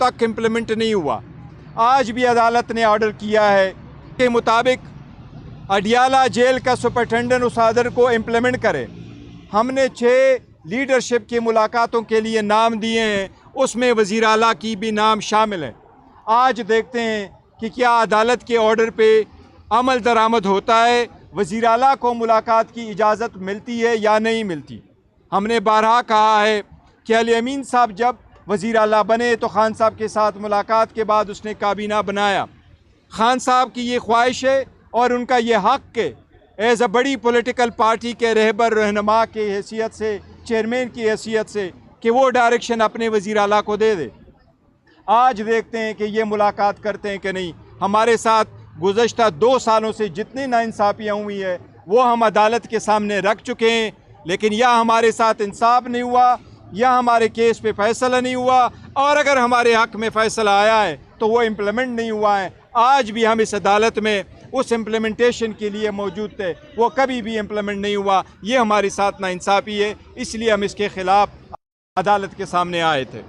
तक इम्प्लीमेंट नहीं हुआ। आज भी अदालत ने ऑर्डर किया है के मुताबिक अडियाला जेल का सुपरिटेंडेंट उस ऑर्डर को इम्प्लीमेंट करे। हमने 6 लीडरशिप की मुलाकातों के लिए नाम दिए हैं, उसमें वज़ीर आला की भी नाम शामिल है। आज देखते हैं कि क्या अदालत के ऑर्डर पे अमल दरामद होता है, वज़ीर आला को मुलाकात की इजाज़त मिलती है या नहीं मिलती। हमने बारहा कहा है कि अली अमीन साहब जब वज़ीर आला बने तो खान साहब के साथ मुलाकात के बाद उसने काबीना बनाया। खान साहब की ये ख्वाहिश है और उनका ये हक़ के एज़ अ बड़ी पॉलिटिकल पार्टी के रहबर रहनुमा की हैसियत से, चेयरमैन की हैसियत से, कि वो डायरेक्शन अपने वज़ीर आला को दे दे। आज देखते हैं कि ये मुलाकात करते हैं कि नहीं। हमारे साथ गुज़श्ता 2 सालों से जितनी नाइंसाफ़ियाँ हुई है वो हम अदालत के सामने रख चुके हैं, लेकिन या हमारे साथ इंसाफ नहीं हुआ या हमारे केस पे फ़ैसला नहीं हुआ, और अगर हमारे हक़ में फ़ैसला आया है तो वो इम्प्लीमेंट नहीं हुआ है। आज भी हम इस अदालत में उस इम्प्लीमेंटेशन के लिए मौजूद थे, वो कभी भी इम्प्लीमेंट नहीं हुआ। ये हमारे साथ नाइंसाफ़ी है, इसलिए हम इसके ख़िलाफ़ अदालत के सामने आए थे।